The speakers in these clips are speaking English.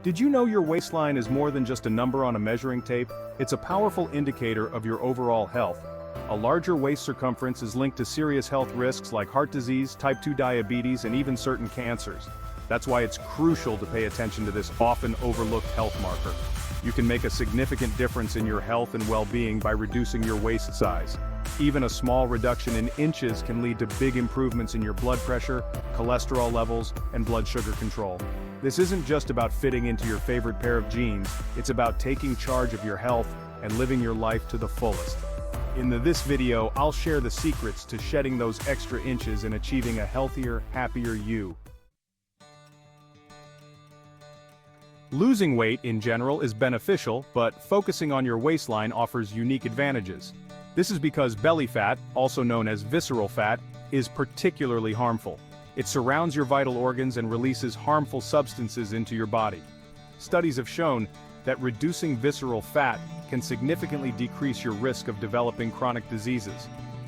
Did you know your waistline is more than just a number on a measuring tape? It's a powerful indicator of your overall health. A larger waist circumference is linked to serious health risks like heart disease, type 2 diabetes, and even certain cancers. That's why it's crucial to pay attention to this often overlooked health marker. You can make a significant difference in your health and well-being by reducing your waist size. Even a small reduction in inches can lead to big improvements in your blood pressure, cholesterol levels, and blood sugar control. This isn't just about fitting into your favorite pair of jeans, it's about taking charge of your health and living your life to the fullest. In this video, I'll share the secrets to shedding those extra inches and achieving a healthier, happier you. Losing weight in general is beneficial, but focusing on your waistline offers unique advantages. This is because belly fat, also known as visceral fat, is particularly harmful. It surrounds your vital organs and releases harmful substances into your body. Studies have shown that reducing visceral fat can significantly decrease your risk of developing chronic diseases.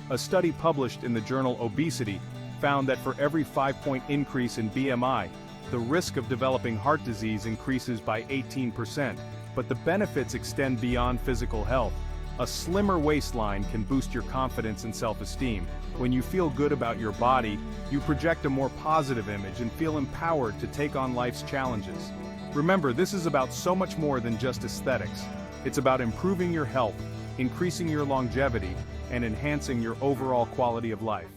A study published in the journal Obesity found that for every 5-point increase in BMI, the risk of developing heart disease increases by 18%, but the benefits extend beyond physical health. A slimmer waistline can boost your confidence and self-esteem. When you feel good about your body, you project a more positive image and feel empowered to take on life's challenges. Remember, this is about so much more than just aesthetics. It's about improving your health, increasing your longevity, and enhancing your overall quality of life.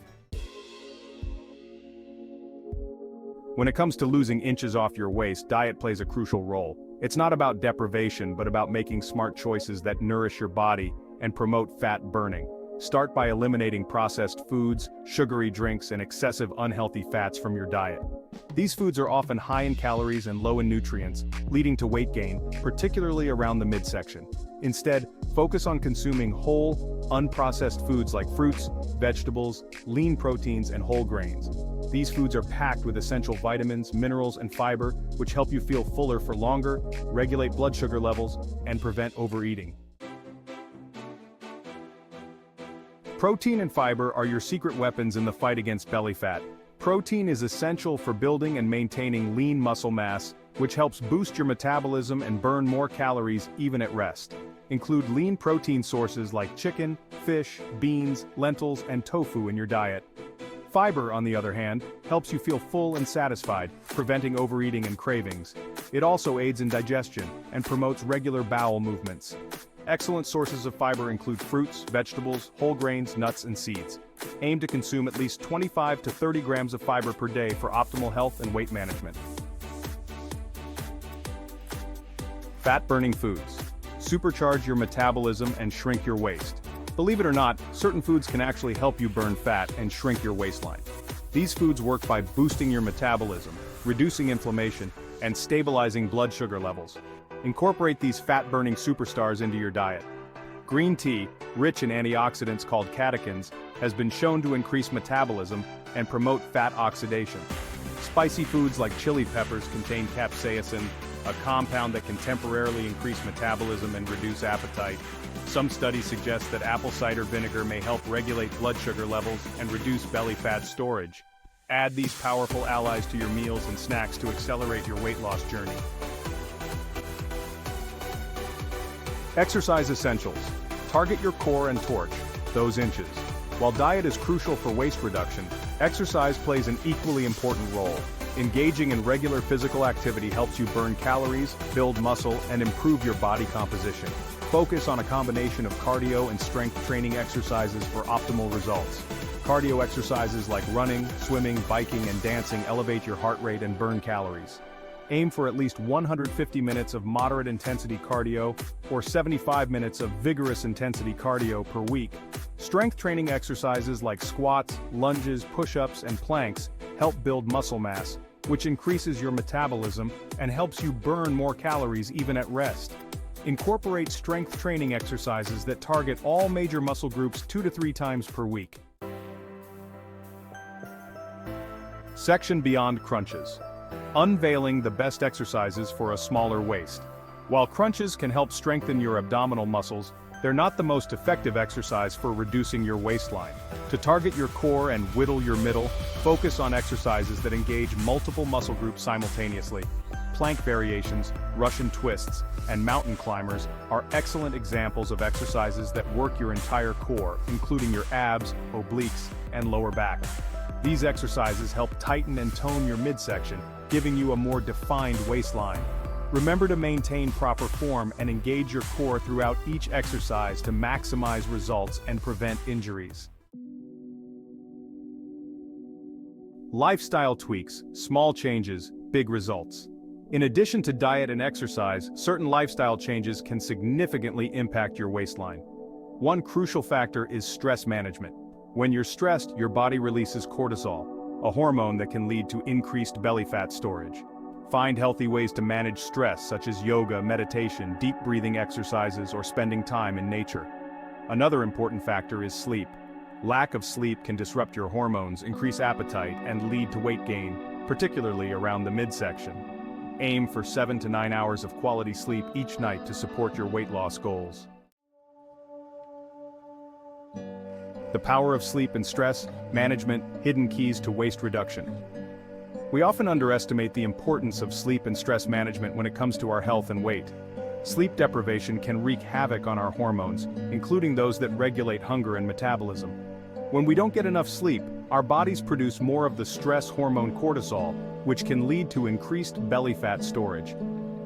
When it comes to losing inches off your waist, diet plays a crucial role. It's not about deprivation, but about making smart choices that nourish your body and promote fat burning. Start by eliminating processed foods, sugary drinks, and excessive unhealthy fats from your diet. These foods are often high in calories and low in nutrients, leading to weight gain, particularly around the midsection. Instead, focus on consuming whole, unprocessed foods like fruits, vegetables, lean proteins, and whole grains. These foods are packed with essential vitamins, minerals, and fiber, which help you feel fuller for longer, regulate blood sugar levels, and prevent overeating. Protein and fiber are your secret weapons in the fight against belly fat. Protein is essential for building and maintaining lean muscle mass, which helps boost your metabolism and burn more calories even at rest. Include lean protein sources like chicken, fish, beans, lentils, and tofu in your diet. Fiber, on the other hand, helps you feel full and satisfied, preventing overeating and cravings. It also aids in digestion and promotes regular bowel movements. Excellent sources of fiber include fruits, vegetables, whole grains, nuts, and seeds. Aim to consume at least 25 to 30 grams of fiber per day for optimal health and weight management. Fat-burning foods. Supercharge your metabolism and shrink your waist. Believe it or not, certain foods can actually help you burn fat and shrink your waistline. These foods work by boosting your metabolism, reducing inflammation, and stabilizing blood sugar levels. Incorporate these fat-burning superstars into your diet. Green tea, rich in antioxidants called catechins, has been shown to increase metabolism and promote fat oxidation. Spicy foods like chili peppers contain capsaicin, a compound that can temporarily increase metabolism and reduce appetite. Some studies suggest that apple cider vinegar may help regulate blood sugar levels and reduce belly fat storage. Add these powerful allies to your meals and snacks to accelerate your weight loss journey. Exercise essentials. Target your core and torch those inches. While diet is crucial for waist reduction, exercise plays an equally important role. Engaging in regular physical activity helps you burn calories, build muscle, and improve your body composition. Focus on a combination of cardio and strength training exercises for optimal results. Cardio exercises like running, swimming, biking, and dancing elevate your heart rate and burn calories. Aim for at least 150 minutes of moderate intensity cardio or 75 minutes of vigorous intensity cardio per week. Strength training exercises like squats, lunges, push-ups, and planks help build muscle mass, which increases your metabolism and helps you burn more calories even at rest. Incorporate strength training exercises that target all major muscle groups 2 to 3 times per week. Section beyond crunches. Unveiling the best exercises for a smaller waist. While crunches can help strengthen your abdominal muscles, they're not the most effective exercise for reducing your waistline. To target your core and whittle your middle, focus on exercises that engage multiple muscle groups simultaneously. Plank variations, Russian twists, and mountain climbers are excellent examples of exercises that work your entire core, including your abs, obliques, and lower back. These exercises help tighten and tone your midsection, giving you a more defined waistline. Remember to maintain proper form and engage your core throughout each exercise to maximize results and prevent injuries. Lifestyle tweaks, small changes, big results. In addition to diet and exercise, certain lifestyle changes can significantly impact your waistline. One crucial factor is stress management. When you're stressed, your body releases cortisol, a hormone that can lead to increased belly fat storage. Find healthy ways to manage stress, such as yoga, meditation, deep breathing exercises, or spending time in nature. Another important factor is sleep. Lack of sleep can disrupt your hormones, increase appetite, and lead to weight gain, particularly around the midsection. Aim for 7 to 9 hours of quality sleep each night to support your weight loss goals. The power of sleep and stress management, hidden keys to waist reduction. We often underestimate the importance of sleep and stress management when it comes to our health and weight. Sleep deprivation can wreak havoc on our hormones, including those that regulate hunger and metabolism. When we don't get enough sleep, our bodies produce more of the stress hormone cortisol, which can lead to increased belly fat storage.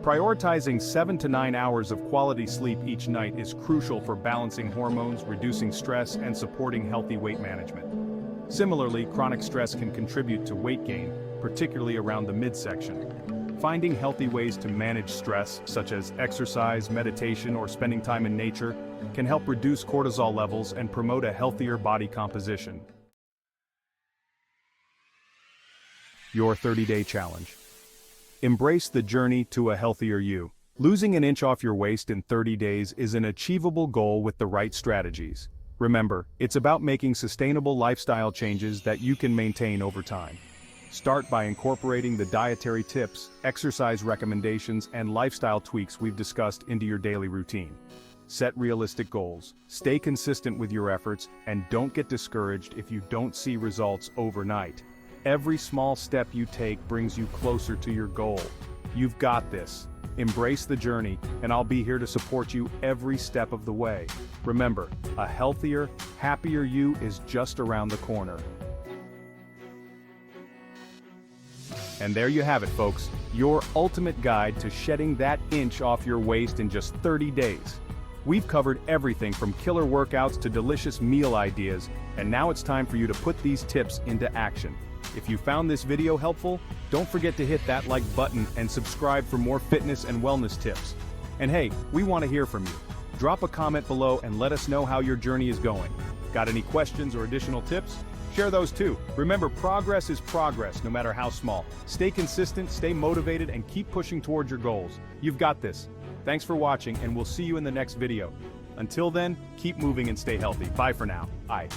Prioritizing 7 to 9 hours of quality sleep each night is crucial for balancing hormones, reducing stress, and supporting healthy weight management. Similarly, chronic stress can contribute to weight gain, particularly around the midsection. Finding healthy ways to manage stress, such as exercise, meditation, or spending time in nature, can help reduce cortisol levels and promote a healthier body composition. Your 30-day challenge. Embrace the journey to a healthier you. Losing an inch off your waist in 30 days is an achievable goal with the right strategies. Remember, it's about making sustainable lifestyle changes that you can maintain over time. Start by incorporating the dietary tips, exercise recommendations, and lifestyle tweaks we've discussed into your daily routine. Set realistic goals, stay consistent with your efforts, and don't get discouraged if you don't see results overnight. Every small step you take brings you closer to your goal. You've got this. Embrace the journey, and I'll be here to support you every step of the way. Remember, a healthier, happier you is just around the corner. And there you have it, folks, your ultimate guide to shedding that inch off your waist in just 30 days. We've covered everything from killer workouts to delicious meal ideas, and now it's time for you to put these tips into action. If you found this video helpful, don't forget to hit that like button and subscribe for more fitness and wellness tips. And hey, we want to hear from you. Drop a comment below and let us know how your journey is going. Got any questions or additional tips? Share those too. Remember, progress is progress, no matter how small. Stay consistent, stay motivated, and keep pushing towards your goals. You've got this. Thanks for watching, and we'll see you in the next video. Until then, keep moving and stay healthy. Bye for now. Bye.